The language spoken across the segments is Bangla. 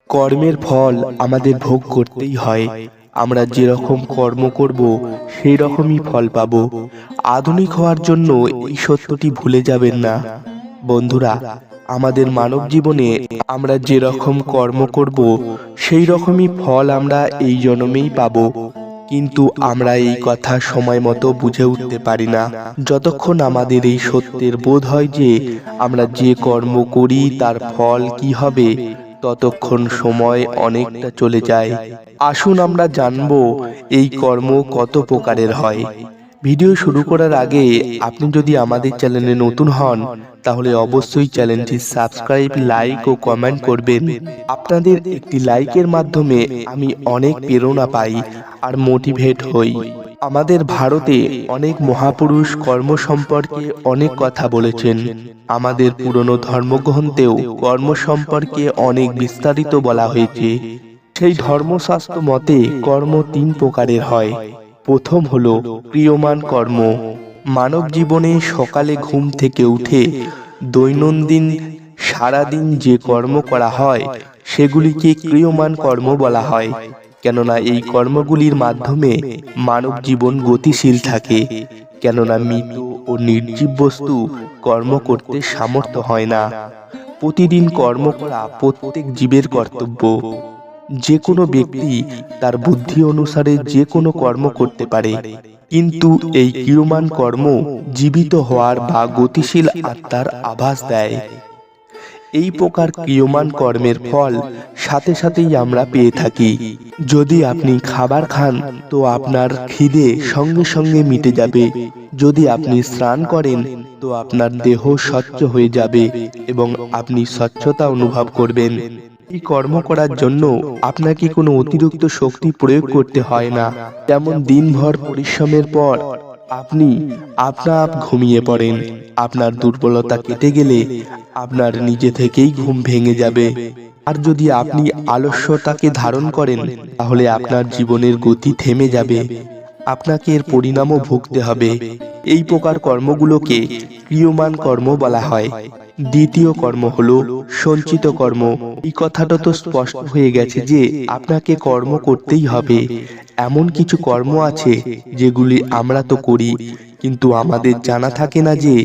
কর্মের ফল আমাদের ভোগ করতেই হয়। আমরা যেরকম কর্ম করব সেই রকমই ফল পাব। আধুনিক হওয়ার জন্য এই সত্যটি ভুলে যাবেন না বন্ধুরা। আমাদের মানব জীবনে আমরা যেরকম কর্ম করব সেই রকমই ফল আমরা এই জন্মেই পাব। কিন্তু আমরা এই কথা সময় মতো বুঝে উঠতে পারি না। যতক্ষণ আমাদের এই সত্যের বোধ হয় যে আমরা যে কর্ম করি তার ফল কি হবে, ততক্ষণ সময় অনেকটা চলে যায়। আসুন আমরা জানব এই কর্ম কত প্রকারের হয়। ভিডিও শুরু করার আগে আপনি যদি আমাদের চ্যানেলে নতুন হন তাহলে অবশ্যই চ্যানেলটি সাবস্ক্রাইব, লাইক ও কমেন্ট করবেন। আপনাদের একটি লাইকের মাধ্যমে আমি অনেক প্রেরণা পাই আর মোটিভেট হই। আমাদের ভারতে অনেক মহাপুরুষ কর্ম সম্পর্কে অনেক কথা বলেছেন। আমাদের পুরনো ধর্মগ্রন্থেও কর্ম সম্পর্কে অনেক বিস্তারিত বলা হয়েছে। সেই ধর্মশাস্ত্র মতে কর্ম 3 প্রকারের হয়। প্রথম হলো ক্রিয়মান কর্ম। মানব জীবনে সকালে ঘুম থেকে উঠে দৈনন্দিন সারাদিন যে কর্ম করা হয় সেগুলিকে ক্রিয়মান কর্ম বলা হয়। কেননা এই কর্মগুলির মাধ্যমে মানব জীবন গতিশীল থাকে। কেননা মৃত ও নির্জীব বস্তু কর্ম করতে সামর্থ্য হয় না। প্রতিদিন কর্ম করা প্রত্যেক জীবের কর্তব্য। যে কোনো ব্যক্তি তার বুদ্ধি অনুসারে যে কোনো কর্ম করতে পারে, কিন্তু এই ক্রিয়মান কর্ম জীবিত হওয়ার বা গতিশীল আত্মার আভাস দেয়। এই প্রকার ক্রিয়মান কর্মের ফল সাথে সাথেই আমরা পেয়ে থাকি। যদি আপনি খাবার খান তো আপনার খিদে সঙ্গে সঙ্গে মিটে যাবে। যদি আপনি স্নান করেন তো আপনার দেহ স্বচ্ছ হয়ে যাবে এবং আপনি স্বচ্ছতা অনুভব করবেন। এই কর্ম করার জন্য আপনাকে কোনো অতিরিক্ত শক্তি প্রয়োগ করতে হয় না। যেমন দিনভর পরিশ্রমের পর আপনি আপনা ঘুমিয়ে পড়েন, আপনার দুর্বলতা কেটে গেলে আপনার নিজে থেকেই ঘুম ভেঙে যাবে। আর যদি আপনি আলস্যতাকে ধারণ করেন তাহলে আপনার জীবনের গতি থেমে যাবে, আপনাকে এর পরিণামও ভুগতে হবে। এই প্রকার কর্মগুলোকে ক্রিয়মান কর্ম বলা হয়। দ্বিতীয় কর্ম হলো সঞ্চিত কর্ম। এই কথাটা তো স্পষ্ট হয়ে গেছে যে আপনাকে কর্ম করতেই হবে। এমন কিছু কর্ম আছে যেগুলি আমরা তো করি, কিন্তু আমাদের জানা থাকে না যে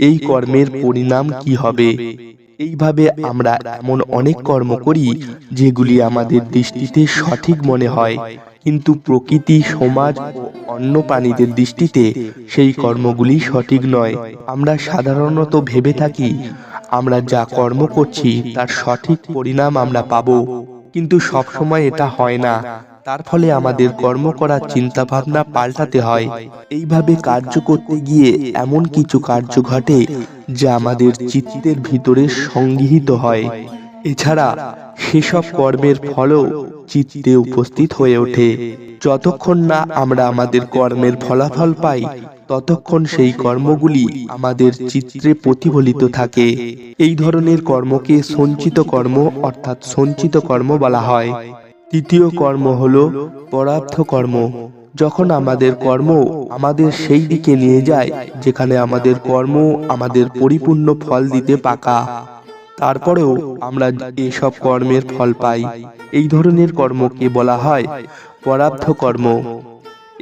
এই কর্মের পরিণাম কি হবে। এইভাবে আমরা এমন অনেক কর্ম করি যেগুলি আমাদের দৃষ্টিতে সঠিক মনে হয়, কিন্তু প্রকৃতি, সমাজ ও অন্য প্রাণীদের দৃষ্টিতে সেই কর্মগুলি সঠিক নয়। আমরা সাধারণত ভেবে থাকি আমরা যা কর্ম করছি তার সঠিক পরিণাম আমরা পাব, কিন্তু সবসময় এটা হয় না। তার ফলে আমাদের কর্ম করার চিন্তা ভাবনা পাল্টাতে হয়। এইভাবে কার্য করতে গিয়ে এমন কিছু কার্য ঘটে যা আমাদের চিত্তের ভিতরে সংগৃহীত হয়। এছাড়া সেসব কর্মের ফলও চিত্তে উপস্থিত হয়ে ওঠে। যতক্ষণ না আমরা আমাদের কর্মের ফলাফল পাই ততক্ষণ সেই কর্মগুলি আমাদের চিত্রে প্রতিফলিত থাকে। এই ধরনের কর্মকে সঞ্চিত কর্ম অর্থাৎ সঞ্চিত কর্ম বলা হয়। তৃতীয় কর্ম হলো পরার্থ কর্ম। যখন আমাদের কর্ম আমাদের সেই দিকে নিয়ে যায় যেখানে আমাদের কর্ম আমাদের পরিপূর্ণ ফল দিতে পাকা, তারপরেও আমরা এসব কর্মের ফল পাই, এই ধরনের কর্মকে বলা হয় পরার্থ কর্ম।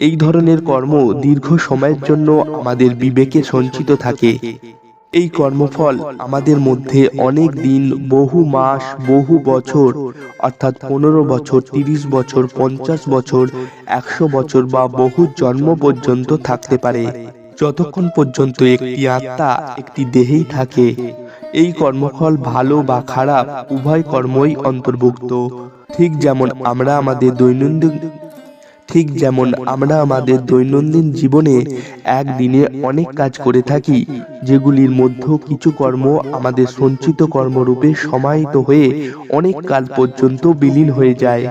এই ধরনের কর্ম দীর্ঘ সময়ের জন্য আমাদের বিবেকে সঞ্চিত থাকে। এই কর্মফল আমাদের মধ্যে অনেক দিন, বহু মাস, বহু বছর অর্থাৎ 15 বছর, 30 বছর, 50 বছর, 100 বছর বা বহু জন্ম পর্যন্ত থাকতে পারে, যতক্ষণ পর্যন্ত একটি আত্মা একটি দেহেই থাকে। এই কর্মফল ভালো বা খারাপ উভয় কর্মই অন্তর্ভুক্ত। ঠিক যেমন আমরা আমাদের দৈনন্দিন জীবনে একদিনে অনেক কাজ করে থাকি, যেগুলির মধ্যে কিছু কর্ম আমাদের সঞ্চিত কর্মরূপে সমাহিত হয়ে অনেক কাল পর্যন্ত বিলীন হয়ে যায়।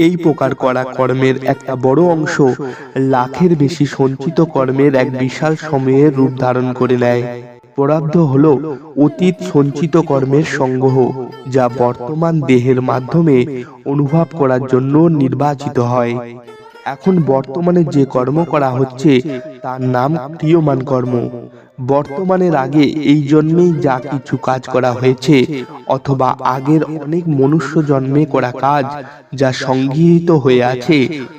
এই প্রকার করা কর্মের একটা বড় অংশ লাখের বেশি সঞ্চিত কর্মের এক বিশাল সময়ের রূপ ধারণ করে নেয়। প্রারব্ধ হলো অতীত সঞ্চিত কর্মের সংগ্রহ, যা বর্তমান দেহের মাধ্যমে অনুভব করার জন্য নির্বাচিত হয়। এখন বর্তমানে যে কর্ম করা হচ্ছে তার নাম ক্রিয়মান কর্ম। বর্তমানের আগে এই জন্মেই যা কিছু কাজ করা হয়েছে অথবা আগের অনেক মনুষ্য জন্মে করা কাজ যা সংগৃহীত হয়ে আছে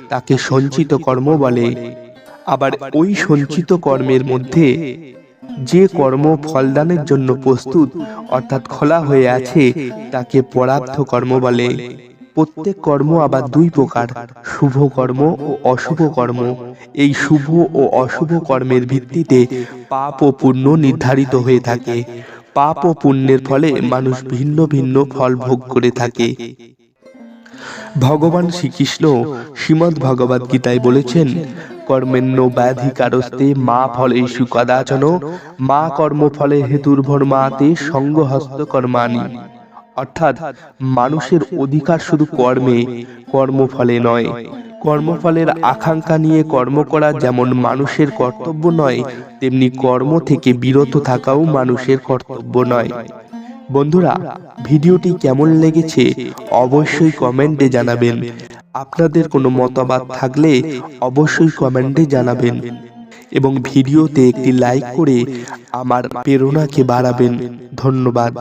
তাকে সঞ্চিত কর্ম বলে। আবার ওই সঞ্চিত কর্মের মধ্যে যে কর্ম ফলদানের জন্য প্রস্তুত অর্থাৎ খোলা হয়ে আছে তাকে পরার্থ কর্ম বলে। প্রত্যেক কর্ম আবার দুই প্রকার, শুভ কর্ম ও অশুভ কর্ম। এই শুভ ও অশুভ কর্মের ভিত্তিতে পাপ ও পুণ্য নির্ধারিত হয়ে থাকে। পাপ ও পুণ্যের ফলে মানুষ ভিন্ন ভিন্ন ফল ভোগ করে থাকে। ভগবান শ্রীকৃষ্ণ শ্রীমদ্ ভগবদ গীতায় বলেছেন, কর্মেণ্য ব্যাধিকারস্তে মা ফলেষু কদাচন মা কর্মফলে হেতুর্ভর্মাতে সঙ্গহস্ত কর্মাণি। অর্থাৎ মানুষের অধিকার শুধু কর্মে, কর্মফলে নয়। কর্মফলের আকাঙ্ক্ষা নিয়ে কর্ম করা যেমন মানুষের কর্তব্য নয়, তেমনি কর্ম থেকে বিরত থাকাও মানুষের কর্তব্য নয়। বন্ধুরা, ভিডিওটি কেমন লেগেছে অবশ্যই কমেন্টে জানাবেন। আপনাদের কোনো মতামত থাকলে অবশ্যই কমেন্টে জানাবেন এবং ভিডিওতে একটি লাইক করে আমার প্রেরণাকে বাড়াবেন। ধন্যবাদ।